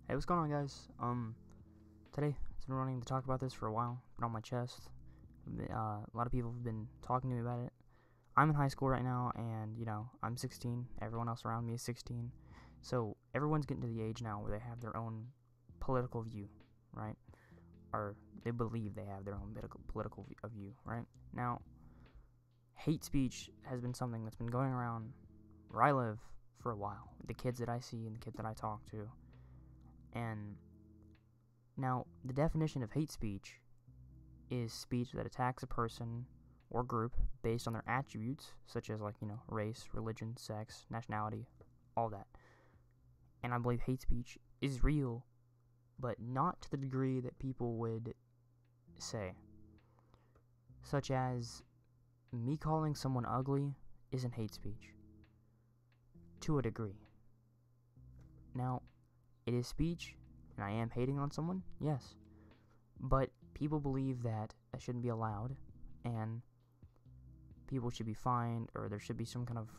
Hey, what's going on, guys? Today, it's been wanting to talk about this for a while. Been on my chest. A lot of people have been talking to me about it. I'm in high school right now, and, I'm 16. Everyone else around me is 16. So, everyone's getting to the age now where they have their own political view, right? Or they believe they have their own political view, right? Now, hate speech has been something that's been going around where I live for a while. The kids that I see and the kids that I talk to. And now, the definition of hate speech is speech that attacks a person or group based on their attributes, such as, race, religion, sex, nationality, all that. And I believe hate speech is real, but not to the degree that people would say. Such as, me calling someone ugly isn't hate speech. To a degree. Now, it is speech, and I am hating on someone, yes. But people believe that shouldn't be allowed, and people should be fined, or there should be some kind of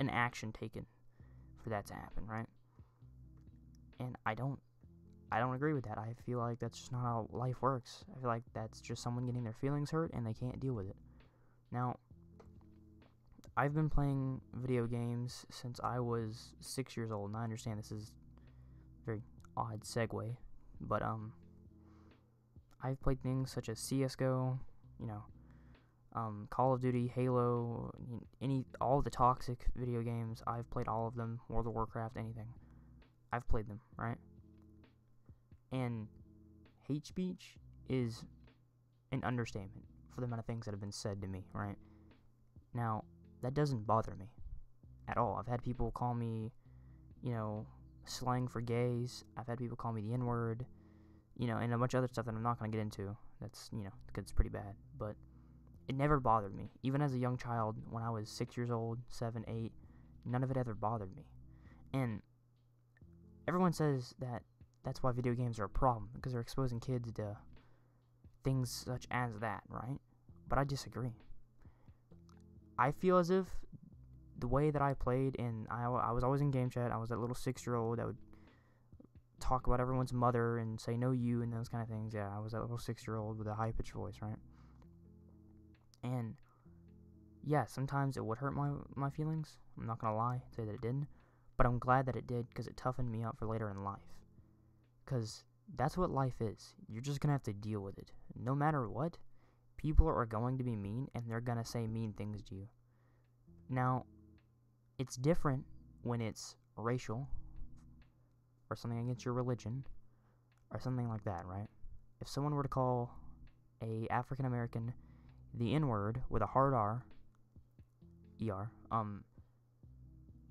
an action taken for that to happen, right? And I don't agree with that. I feel like that's just not how life works. I feel like that's just someone getting their feelings hurt, and they can't deal with it. Now, I've been playing video games since I was 6 years old, and I understand this is a very odd segue, but I've played things such as CS:GO, Call of Duty, Halo, all the toxic video games. I've played all of them. World of Warcraft, anything. I've played them, right? And hate speech is an understatement for the amount of things that have been said to me, right? Now, that doesn't bother me at all. I've had people call me, slang for gays. I've had people call me the N-word, and a bunch of other stuff that I'm not going to get into. That's, because it's pretty bad. But it never bothered me. Even as a young child, when I was 6 years old, 7, 8, none of it ever bothered me. And everyone says that that's why video games are a problem, because they're exposing kids to things such as that, right? But I disagree. I feel as if the way that I played, and I was always in game chat. I was that little 6-year-old that would talk about everyone's mother and say no you and those kind of things. Yeah, I was that little 6-year-old with a high-pitched voice, right? And yeah, sometimes it would hurt my feelings. I'm not going to lie, say that it didn't. But I'm glad that it did, because it toughened me up for later in life. Because that's what life is. You're just going to have to deal with it. No matter what, people are going to be mean, and they're going to say mean things to you. Now, it's different when it's racial, or something against your religion, or something like that, right? If someone were to call a African American the N-word with a hard R, E-R,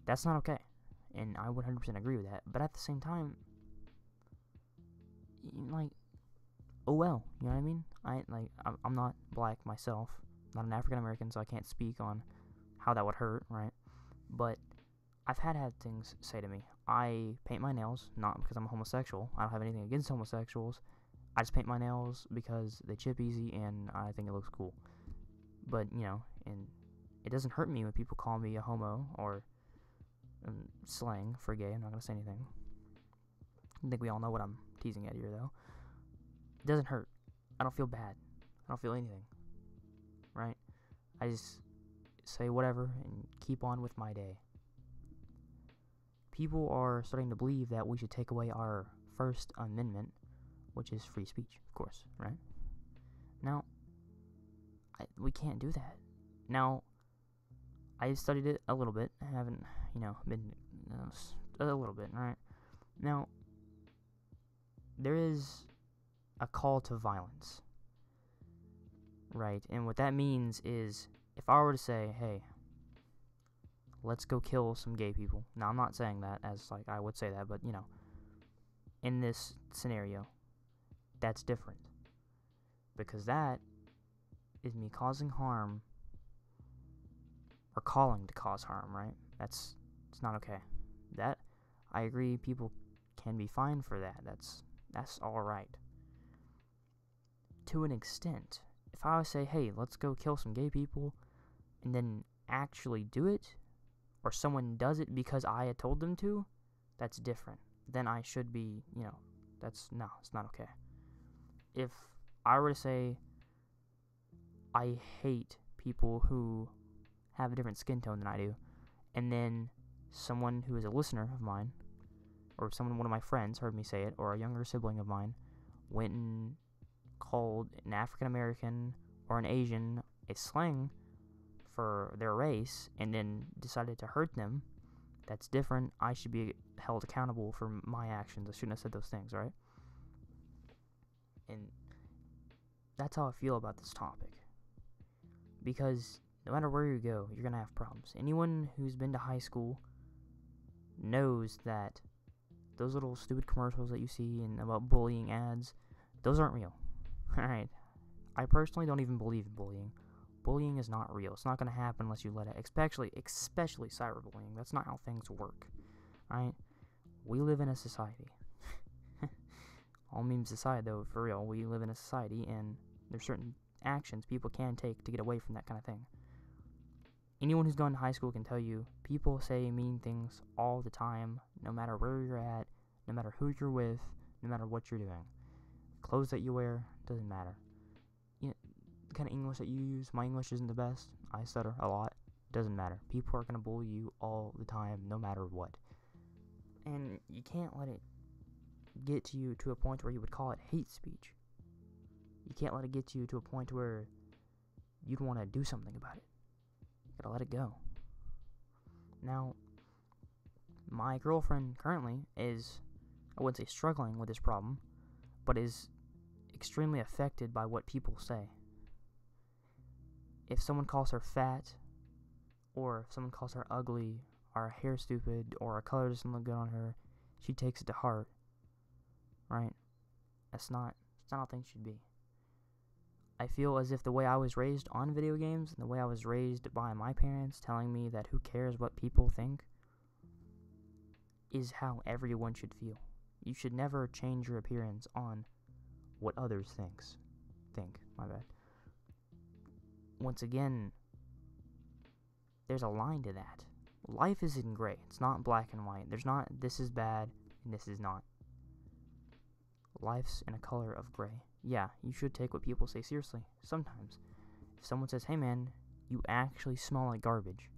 that's not okay. And I 100% agree with that. But at the same time, oh well, you know what I mean? I'm not black myself, not an African American, so I can't speak on how that would hurt, right? But I've had things say to me. I paint my nails, not because I'm a homosexual. I don't have anything against homosexuals. I just paint my nails because they chip easy and I think it looks cool. But, and it doesn't hurt me when people call me a homo or slang for gay. I'm not going to say anything. I think we all know what I'm teasing at here, though. It doesn't hurt. I don't feel bad. I don't feel anything. Right? I just say whatever and keep on with my day. People are starting to believe that we should take away our First Amendment, which is free speech, of course, right? Now, we can't do that. Now, I studied it a little bit. I haven't, been a little bit, right? Now, there is a call to violence, right? And what that means is, if I were to say, hey, let's go kill some gay people. Now, I'm not saying that as, I would say that, but, in this scenario, that's different. Because that is me causing harm, or calling to cause harm, right? It's not okay. That, I agree, people can be fined for that. That's alright. To an extent. If I would say, hey, let's go kill some gay people, and then actually do it, or someone does it because I had told them to, that's different. then I should be, it's not okay. If I were to say I hate people who have a different skin tone than I do, and then someone who is a listener of mine, or one of my friends heard me say it, or a younger sibling of mine, went and called an African American or an Asian a slang for their race, and then decided to hurt them, that's different. I should be held accountable for my actions. I shouldn't have said those things, right? And that's how I feel about this topic. Because no matter where you go, you're going to have problems. Anyone who's been to high school knows that those little stupid commercials that you see and about bullying ads, those aren't real. Alright? I personally don't even believe in bullying. Bullying is not real. It's not going to happen unless you let it. Especially cyberbullying. That's not how things work. Right? We live in a society. All memes aside, though, for real, we live in a society, and there's certain actions people can take to get away from that kind of thing. Anyone who's gone to high school can tell you, people say mean things all the time, no matter where you're at, no matter who you're with, no matter what you're doing. Clothes that you wear, doesn't matter. The kind of English that you use, my English isn't the best, I stutter a lot, doesn't matter. People are going to bully you all the time, no matter what. And you can't let it get to you to a point where you would call it hate speech. You can't let it get you to a point where you'd want to do something about it. You gotta let it go. Now, my girlfriend currently is, I wouldn't say struggling with this problem, but is extremely affected by what people say. If someone calls her fat, or if someone calls her ugly, or her hair stupid, or her color doesn't look good on her, she takes it to heart. Right? It's not how things should be. I feel as if the way I was raised on video games, and the way I was raised by my parents telling me that who cares what people think, is how everyone should feel. You should never change your appearance on what others think. My bad. Once again, there's a line to that. Life is in gray. It's not black and white. There's not this is bad and this is not. Life's in a color of gray. Yeah, you should take what people say seriously. Sometimes. If someone says, hey man, you actually smell like garbage,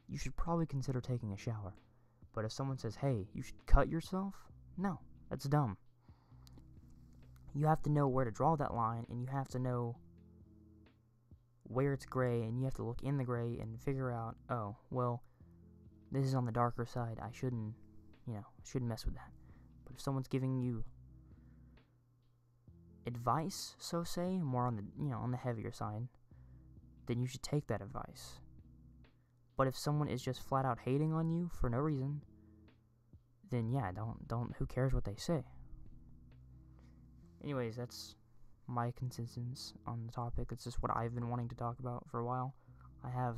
you should probably consider taking a shower. But if someone says, hey, you should cut yourself, no, that's dumb. You have to know where to draw that line, and you have to know where it's gray, and you have to look in the gray and figure out, oh, well, this is on the darker side. I shouldn't mess with that. But if someone's giving you advice, so say, more on the heavier side, then you should take that advice. But if someone is just flat out hating on you for no reason, then yeah, don't who cares what they say. Anyways, that's my consensus on the topic. It's just what I've been wanting to talk about for a while. I have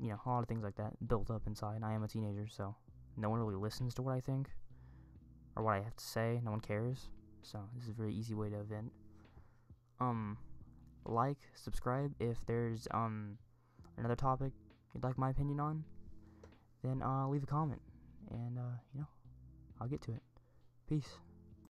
a lot of things like that built up inside. I am a teenager, so no one really listens to what I think or what I have to say. No one cares. So this is a very easy way to vent. Like, subscribe. If there's another topic you'd like my opinion on, then leave a comment, and I'll get to it. Peace.